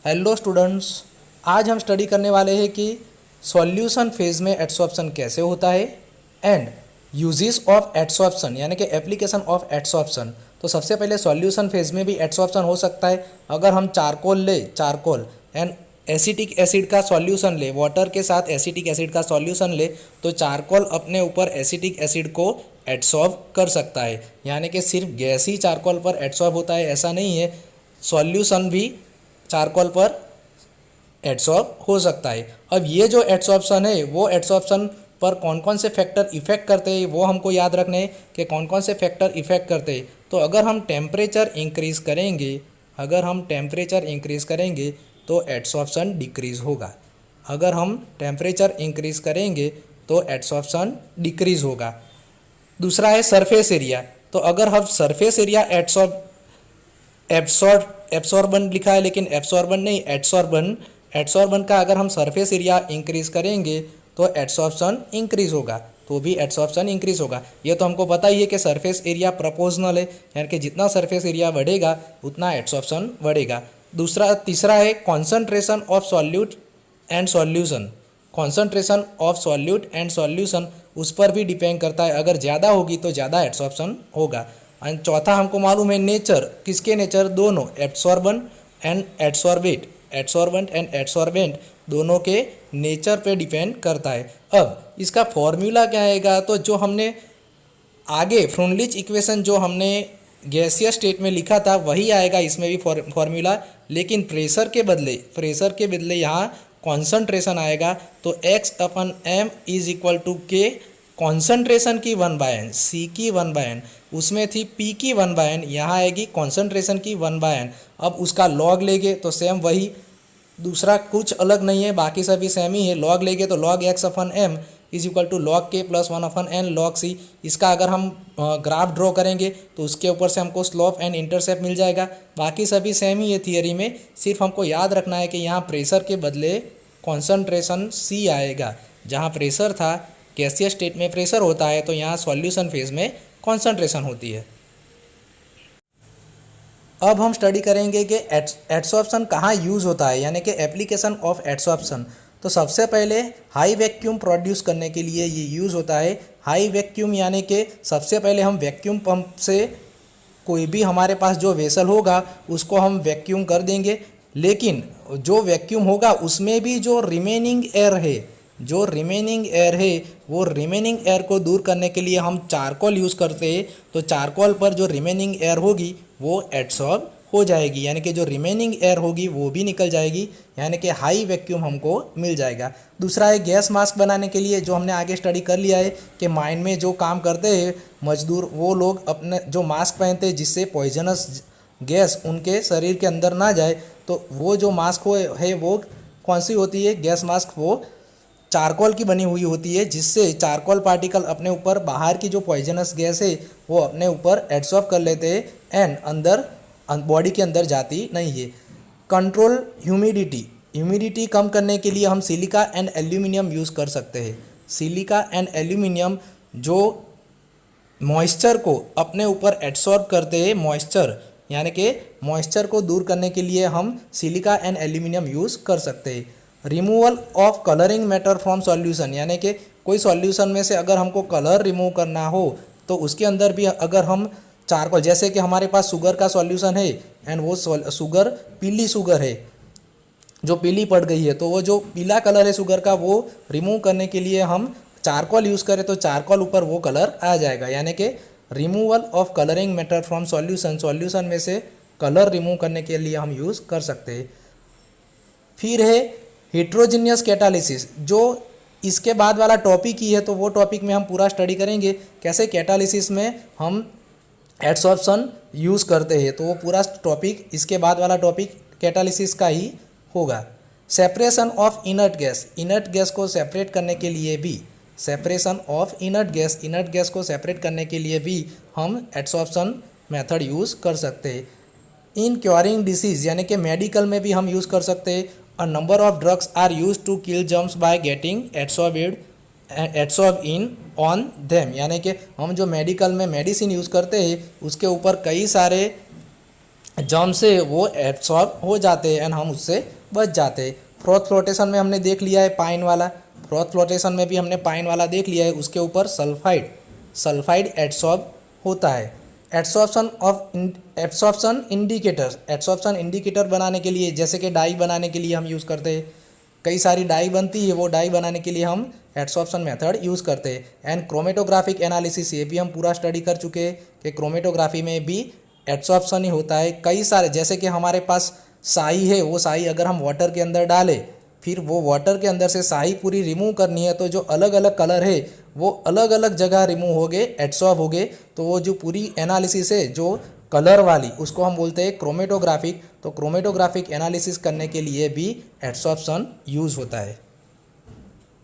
Hello students, आज हम study करने वाले हैं कि सॉल्यूशन फेज में एडसॉर्प्शन कैसे होता है एंड यूजेस ऑफ एडसॉर्प्शन यानी कि एप्लीकेशन ऑफ एडसॉर्प्शन। तो सबसे पहले सॉल्यूशन फेज में भी एडसॉर्प्शन हो सकता है। अगर हम चारकोल एंड एसिटिक एसिड का सॉल्यूशन ले, वाटर के साथ एसिटिक एसिड का सॉल्यूशन ले, तो चारकोल अपने ऊपर एसिटिक एसिड को एडसॉर्ब कर सकता है। यानी कि सिर्फ गैस ही चारकोल पर एडसॉर्ब होता है ऐसा नहीं है, सॉल्यूशन भी चारकोल पर एडसॉर्ब हो सकता है। अब ये जो एडसॉर्प्शन है वो एडसॉर्प्शन पर कौन कौन से फैक्टर इफ़ेक्ट करते हैं वो हमको याद रखने हैं कि कौन कौन से फैक्टर इफ़ेक्ट करते हैं। तो अगर हम टेम्परेचर इंक्रीज़ करेंगे तो एडसॉर्प्शन डिक्रीज़ होगा। अगर हम टेम्परेचर इंक्रीज़ करेंगे तो एडसॉर्प्शन डिक्रीज़ होगा। दूसरा है सरफेस एरिया। तो अगर हम सरफेस एरिया एब्सॉर्बन लिखा है लेकिन एब्सॉर्बन नहीं, एडसॉर्बन का अगर हम सरफेस एरिया इंक्रीज करेंगे तो एडसॉर्प्शन इंक्रीज होगा, तो भी एडसॉर्प्शन इंक्रीज होगा। ये तो हमको पता ही है कि सरफेस एरिया प्रोपोर्शनल है, यानी कि जितना सरफेस एरिया बढ़ेगा उतना एडसॉर्प्शन बढ़ेगा। तीसरा है concentration of solute and solution उस पर भी डिपेंड करता है। अगर ज़्यादा होगी तो ज़्यादा एडसॉर्प्शन होगा। एंड चौथा हमको मालूम है नेचर, किसके नेचर, दोनों एडसॉर्बेंट एंड एडसॉर्बेंट दोनों के नेचर पे डिपेंड करता है। अब इसका फॉर्मूला क्या आएगा, तो जो हमने आगे फ्रोनलिच इक्वेशन जो हमने गैसियस स्टेट में लिखा था वही आएगा इसमें भी फॉर्मूला, लेकिन प्रेशर के बदले यहाँ कॉन्सेंट्रेशन आएगा। तो x/m इज इक्वल टू के कॉन्सेंट्रेशन की 1/n, C की 1/n, उसमें थी P की 1/n, यहाँ आएगी कॉन्सेंट्रेशन की 1/n। अब उसका लॉग लेंगे तो सेम वही, दूसरा कुछ अलग नहीं है, बाकी सभी सेम ही है। लॉग लेंगे तो log x/m is equal to log k plus 1/n log c। इसका अगर हम ग्राफ ड्रॉ करेंगे तो उसके ऊपर से हमको स्लोप एंड इंटरसेप्ट मिल जाएगा। बाकी सभी सेम ही है थियरी में, सिर्फ हमको याद रखना है कि यहाँ प्रेशर के बदले कॉन्सेंट्रेशन C आएगा। जहाँ प्रेशर था, गैसियस स्टेट में प्रेशर होता है, तो यहाँ सॉल्यूशन फेज में कॉन्सेंट्रेशन होती है। अब हम स्टडी करेंगे कि एडसॉर्प्शन कहाँ यूज़ होता है, यानी कि एप्लीकेशन ऑफ एडसॉर्प्शन। तो सबसे पहले हाई वैक्यूम प्रोड्यूस करने के लिए ये यूज़ होता है। हाई वैक्यूम यानी कि सबसे पहले हम वैक्यूम पंप से कोई भी हमारे पास जो वेसल होगा उसको हम वैक्यूम कर देंगे, लेकिन जो वैक्यूम होगा उसमें भी जो रिमेनिंग एयर है वो रिमेनिंग एयर को दूर करने के लिए हम चारकोल यूज़ करते हैं। तो चारकोल पर जो रिमेनिंग एयर होगी वो एडसॉर्ब हो जाएगी, यानी कि जो रिमेनिंग एयर होगी वो भी निकल जाएगी, यानी कि हाई वैक्यूम हमको मिल जाएगा। दूसरा है गैस मास्क बनाने के लिए, जो हमने आगे स्टडी कर लिया है कि माइन में जो काम करते हैं मजदूर, वो लोग अपने जो मास्क पहनते हैं जिससे पॉइजनस गैस उनके शरीर के अंदर ना जाए, तो वो जो मास्क है वो कौन सी होती है, गैस मास्क, वो चारकोल की बनी हुई होती है, जिससे चारकोल पार्टिकल अपने ऊपर बाहर की जो पॉइजनस गैस है वो अपने ऊपर एब्सॉर्ब कर लेते हैं एंड अंदर बॉडी के अंदर जाती नहीं है। कंट्रोल ह्यूमिडिटी कम करने के लिए हम सिलिका एंड एल्यूमिनियम यूज़ कर सकते हैं। सिलिका एंड एल्यूमिनियम जो मॉइस्चर को अपने ऊपर एब्सॉर्ब करते हैं, यानी कि मॉइस्चर को दूर करने के लिए हम सिलिका एंड एल्यूमिनियम यूज़ कर सकते हैं। Removal of colouring matter from solution, यानी कि कोई सॉल्यूशन में से अगर हमको कलर रिमूव करना हो तो उसके अंदर भी अगर हम चारकोल, जैसे कि हमारे पास शुगर का सॉल्यूशन है एंड वो शुगर पीली शुगर है जो पीली पड़ गई है, तो वो जो पीला कलर है शुगर का वो रिमूव करने के लिए हम चारकोल यूज़ करें तो चारकोल ऊपर वो कलर आ जाएगा, यानी कि removal of colouring matter from solution में से कलर रिमूव करने के लिए हम यूज़ कर सकते हैं। फिर है हेट्रोजीनियस कैटालिसिस, जो इसके बाद वाला टॉपिक ही है, तो वो टॉपिक में हम पूरा स्टडी करेंगे कैसे कैटालिसिस में हम एडसॉर्प्शन यूज़ करते हैं, तो वो पूरा टॉपिक इसके बाद वाला टॉपिक कैटालिसिस का ही होगा। सेपरेशन ऑफ इनर्ट गैस को सेपरेट करने के लिए भी इनर्ट गैस को सेपरेट करने के लिए भी हम एडसॉर्प्शन मेथड यूज़ कर सकते हैं। इन क्योरिंग डिसीज़, यानी कि मेडिकल में भी हम यूज़ कर सकते हैं। A number of drugs are used to kill germs by getting adsorbed in on them, यानी कि हम जो मेडिकल में मेडिसिन यूज़ करते हैं उसके ऊपर कई सारे जर्म से वो एब्सॉर्ब हो जाते हैं एंड हम उससे बच जाते हैं। फ्रोथ फ्लोटेशन में हमने देख लिया है पाइन वाला, फ्रोथ फ्लोटेशन में भी हमने पाइन वाला देख लिया है, उसके ऊपर सल्फाइड एड्सॉर्ब होता है। एड्सॉर्प्शन इंडिकेटर बनाने के लिए, जैसे कि डाई बनाने के लिए हम यूज़ करते हैं, कई सारी डाई बनती है, वो डाई बनाने के लिए हम एड्सॉर्प्शन मेथड यूज़ करते हैं। एंड क्रोमेटोग्राफिक एनालिसिस, ये भी हम पूरा स्टडी कर चुके हैं कि क्रोमेटोग्राफी में भी एड्सॉर्प्शन ही होता है। कई सारे, जैसे कि हमारे पास स्याही है, वो स्याही अगर हम वाटर के अंदर डालें, फिर वो वाटर के अंदर से स्याही पूरी रिमूव करनी है, तो जो अलग अलग कलर है वो अलग अलग जगह रिमूव हो गए, एड्सॉर्ब हो गए, तो वो जो पूरी एनालिसिस है जो कलर वाली, उसको हम बोलते हैं क्रोमेटोग्राफिक। तो क्रोमेटोग्राफिक एनालिसिस करने के लिए भी एड्सॉर्प्शन यूज़ होता है।